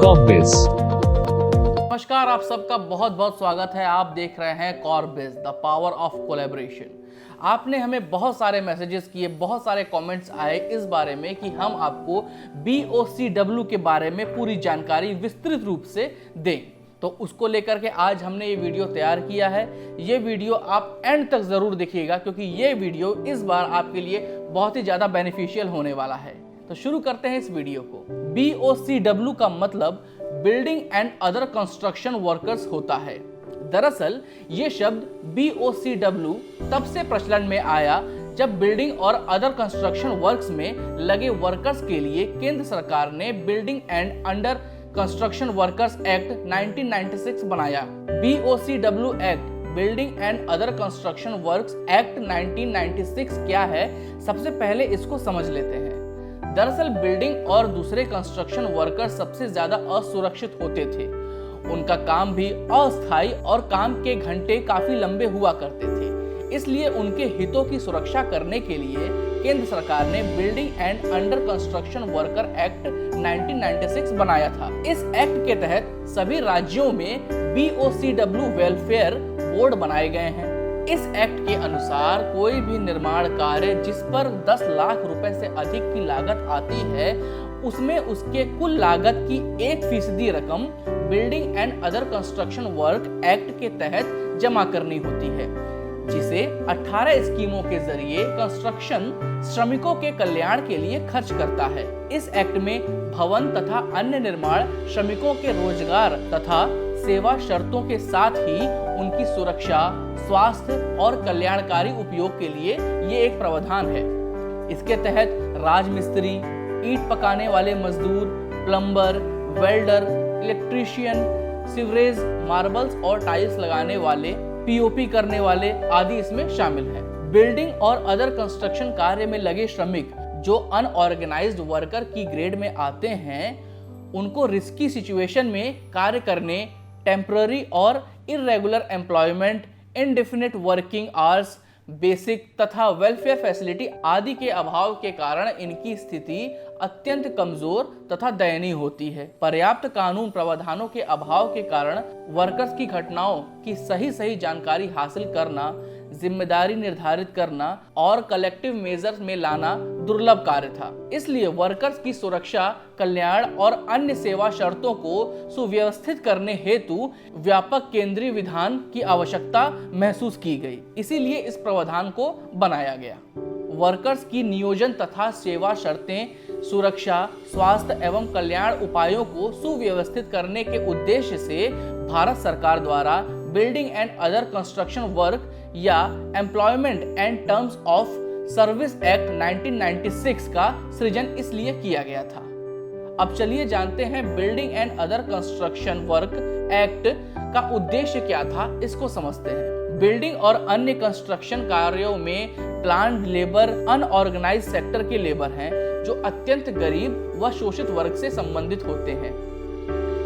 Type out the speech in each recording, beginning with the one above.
कॉर्बिस। नमस्कार, आप सबका बहुत बहुत स्वागत है। आप देख रहे हैं कॉर्बिस, द पावर ऑफ कोलैबोरेशन। आपने हमें बहुत सारे मैसेजेस किए, बहुत सारे कमेंट्स आए इस बारे में कि हम आपको BOCW के बारे में पूरी जानकारी विस्तृत रूप से दें। तो उसको लेकर के आज हमने ये वीडियो तैयार किया है। ये वीडियो आप एंड तक जरूर देखिएगा क्योंकि ये वीडियो इस बार आपके लिए बहुत ही ज़्यादा बेनिफिशियल होने वाला है। तो शुरू करते हैं इस वीडियो को। BOCW का मतलब building and other construction workers होता है। दरअसल ये शब्द BOCW तब से प्रचलन में आया जब बिल्डिंग और अदर कंस्ट्रक्शन वर्क्स में लगे वर्कर्स के लिए केंद्र सरकार ने building and under construction workers act 1996 बनाया। BOCW act, building and other construction works act 1996 क्या है, सबसे पहले इसको समझ लेते हैं। दरअसल बिल्डिंग और दूसरे कंस्ट्रक्शन वर्कर सबसे ज्यादा असुरक्षित होते थे। उनका काम भी अस्थायी और काम के घंटे काफी लंबे हुआ करते थे। इसलिए उनके हितों की सुरक्षा करने के लिए केंद्र सरकार ने building and under construction worker act 1996 बनाया था। इस एक्ट के तहत सभी राज्यों में BOCW वेलफेयर बोर्ड बनाए गए हैं। इस एक्ट के अनुसार कोई भी निर्माण कार्य जिस पर 10 लाख रुपए से अधिक की लागत आती है, उसमें उसके कुल लागत की 1% रकम building and other construction work act के तहत जमा करनी होती है, जिसे 18 स्कीमों के जरिए कंस्ट्रक्शन श्रमिकों के कल्याण के लिए खर्च करता है। इस एक्ट में भवन तथा अन्य निर्माण श्रमिकों के रोजगार तथा सेवा शर्तों के साथ ही उनकी सुरक्षा, स्वास्थ्य और कल्याणकारी उपयोग के लिए ये एक प्रावधान है। इसके तहत राजमिस्त्री, ईंट पकाने वाले मजदूर, plumber, welder, electrician, sewerage, marbles और टाइल्स लगाने वाले, POP करने वाले आदि इसमें शामिल हैं। बिल्डिंग और अदर कंस्ट्रक्शन कार्य में लगे श्रमिक जो अनऑर्गेनाइज्ड वर्कर की ग्रेड में आते हैं, उनको रिस्की सिचुएशन में कार्य करने, टेम्पररी और irregular employment, indefinite working hours, basic तथा वेलफेयर फैसिलिटी आदि के अभाव के कारण इनकी स्थिति अत्यंत कमजोर तथा दयनीय होती है। पर्याप्त कानून प्रावधानों के अभाव के कारण वर्कर्स की घटनाओं की सही जानकारी हासिल करना, जिम्मेदारी निर्धारित करना और कलेक्टिव मेजर्स में लाना दुर्लभ कार्य था। इसलिए वर्कर्स की सुरक्षा, कल्याण और अन्य सेवा शर्तों को सुव्यवस्थित करने हेतु व्यापक केंद्रीय विधान की आवश्यकता महसूस की गई। इसीलिए इस प्रावधान को बनाया गया। वर्कर्स की नियोजन तथा सेवा शर्तें, सुरक्षा, स्वास्थ्य एवं कल्याण उपायों को सुव्यवस्थित करने के उद्देश्य से भारत सरकार द्वारा building and other construction work या employment and terms of service act 1996 का सृजन इसलिए किया गया था। अब चलिए जानते हैं building and other construction work act का उद्देश्य क्या था, इसको समझते हैं। बिल्डिंग और अन्य कंस्ट्रक्शन कार्यों में प्लांट लेबर अनऑर्गेनाइज सेक्टर के लेबर हैं जो अत्यंत गरीब व शोषित वर्ग से संबंधित होते हैं।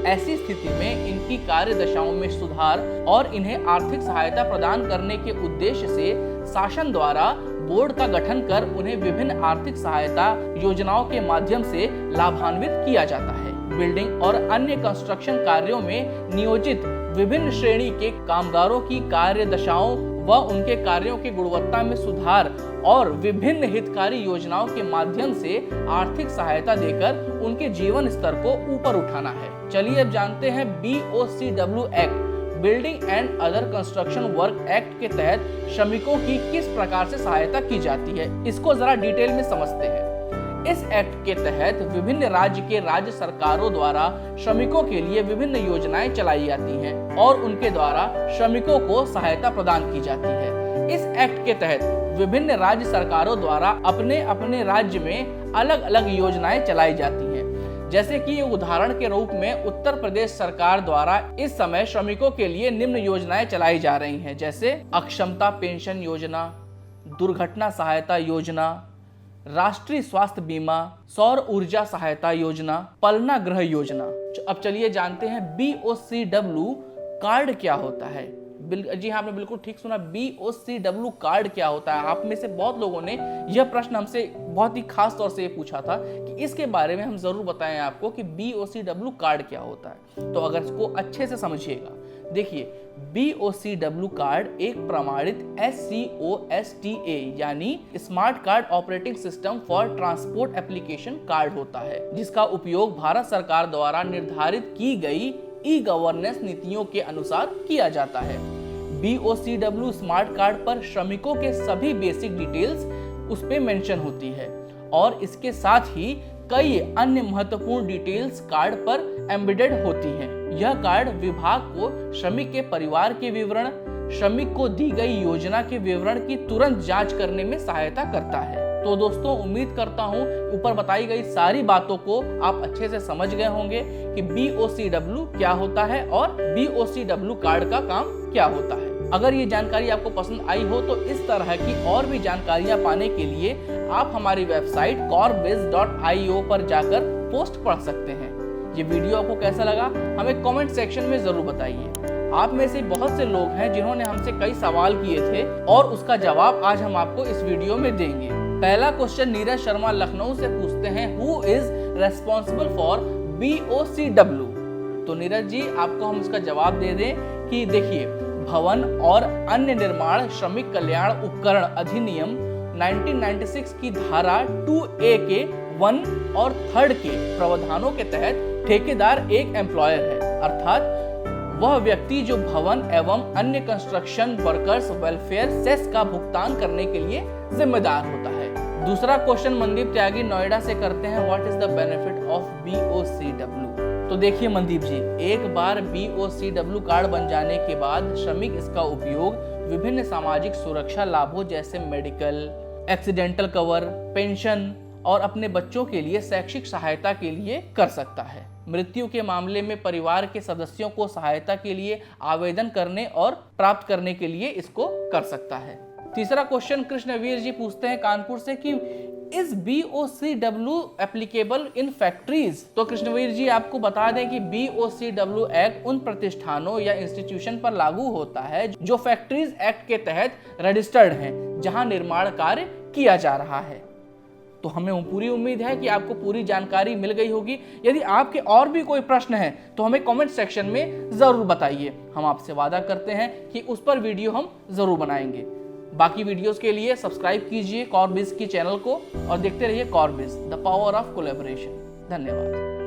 ऐसी स्थिति में इनकी कार्य दशाओं में सुधार और इन्हें आर्थिक सहायता प्रदान करने के उद्देश्य से शासन द्वारा बोर्ड का गठन कर उन्हें विभिन्न आर्थिक सहायता योजनाओं के माध्यम से लाभान्वित किया जाता है। बिल्डिंग और अन्य कंस्ट्रक्शन कार्यों में नियोजित विभिन्न श्रेणी के कामगारों की कार्य दशाओं व उनके कार्यों की गुणवत्ता में सुधार और विभिन्न हितकारी योजनाओं के माध्यम से आर्थिक सहायता देकर उनके जीवन स्तर को ऊपर उठाना है। चलिए अब जानते हैं BOCW act, building and other construction work act के तहत श्रमिकों की किस प्रकार से सहायता की जाती है, इसको जरा डिटेल में समझते हैं। इस एक्ट के तहत विभिन्न राज्य के राज्य सरकारों द्वारा श्रमिकों के लिए विभिन्न योजनाएं चलाई जाती हैं और उनके द्वारा श्रमिकों को सहायता प्रदान की जाती है। इस एक्ट के तहत विभिन्न राज्य सरकारों द्वारा अपने अपने राज्य में अलग अलग योजनाएं चलाई जाती हैं। जैसे कि उदाहरण के रूप में उत्तर प्रदेश सरकार द्वारा इस समय श्रमिकों के लिए निम्न योजनाएं चलाई जा रही हैं, जैसे अक्षमता पेंशन योजना, दुर्घटना सहायता योजना, राष्ट्रीय स्वास्थ्य बीमा, सौर ऊर्जा सहायता योजना, पलना गृह योजना। अब चलिए जानते हैं BOCW कार्ड क्या होता है। जी हाँ, आपने बिल्कुल ठीक सुना, BOCW कार्ड क्या होता है। आप में से बहुत लोगों ने यह प्रश्न हमसे बहुत ही खास तौर से ये पूछा था कि इसके बारे में हम जरूर बताएं आपको कि BOCW कार्ड क्या होता है। तो अगर इसको अच्छे से समझिएगा, देखिए BOCW कार्ड एक प्रमाणित SCOSTA यानी smart card operating system for transport application card होता है, जिसका उपयोग भारत सरकार द्वारा निर्धारित की गई ई गवर्नेंस नीतियों के अनुसार किया जाता है। BOCW स्मार्ट कार्ड पर श्रमिकों के सभी बेसिक डिटेल्स उस पे मेंशन होती है और इसके साथ ही कई अन्य महत्वपूर्ण डिटेल्स कार्ड पर एम्बेडेड होती हैं। यह कार्ड विभाग को श्रमिक के परिवार के विवरण, श्रमिक को दी गई योजना के विवरण की तुरंत जांच करने में सहायता करता है। तो दोस्तों, उम्मीद करता हूं ऊपर बताई गई सारी बातों को आप अच्छे से समझ गए होंगे कि BOCW क्या होता है और BOCW कार्ड का काम क्या होता है। अगर ये जानकारी आपको पसंद आई हो तो इस तरह की और भी जानकारियां पाने के लिए आप हमारी वेबसाइट corpbiz.io पर जाकर पोस्ट पढ़ सकते हैं। ये वीडियो आपको कैसा लगा हमें कमेंट सेक्शन में जरूर बताइए। आप में से बहुत से लोग हैं जिन्होंने हमसे कई सवाल किए थे और उसका जवाब आज हम आपको इस वीडियो में देंगे। पहला क्वेश्चन नीरज शर्मा लखनऊ से पूछते हैं, who is responsible for BOCW? तो नीरज जी, आपको हम इसका जवाब दे दें कि देखिए, भवन और अन्य निर्माण श्रमिक कल्याण उपकरण अधिनियम 1996 की धारा 2A के 1 और 3 के प्रावधानों के तहत ठेकेदार एक एम्प्लॉयर है, अर्थात वह व्यक्ति जो भवन एवं अन्य कंस्ट्रक्शन वर्कर्स वेलफेयर सेस का भुगतान करने के लिए जिम्मेदार होता है। दूसरा क्वेश्चन मनदीप त्यागी नोएडा से करते हैं, what is the benefit of BOCW? तो देखिए मनदीप जी, एक बार BOCW कार्ड बन जाने के बाद श्रमिक इसका उपयोग विभिन्न सामाजिक सुरक्षा लाभों जैसे मेडिकल, एक्सीडेंटल कवर, पेंशन और अपने बच्चों के लिए शैक्षिक सहायता के लिए कर सकता है। मृत्यु के मामले में परिवार के सदस्यों को सहायता के लिए आवेदन करने और प्राप्त करने के लिए इसको कर सकता है। तीसरा क्वेश्चन कृष्णवीर जी पूछते हैं कानपुर से कि is BOCW applicable in factories? तो कृष्णवीर जी, आपको बता दें कि BOCW एक्ट उन प्रतिष्ठानों या इंस्टीट्यूशन पर लागू होता है जो फैक्ट्रीज एक्ट के तहत रजिस्टर्ड हैं, जहां निर्माण कार्य किया जा रहा है। तो हमें पूरी उम्मीद है कि आपको पूरी जानकारी मिल गई होगी। यदि आपके और भी कोई प्रश्न है तो हमें कमेंट सेक्शन में जरूर बताइए। हम आपसे वादा करते हैं कि उस पर वीडियो हम जरूर बनाएंगे। बाकी वीडियोस के लिए सब्सक्राइब कीजिए कॉर्बिज की चैनल को और देखते रहिए कॉर्बिज द पावर ऑफ कोलैबोरेशन। धन्यवाद।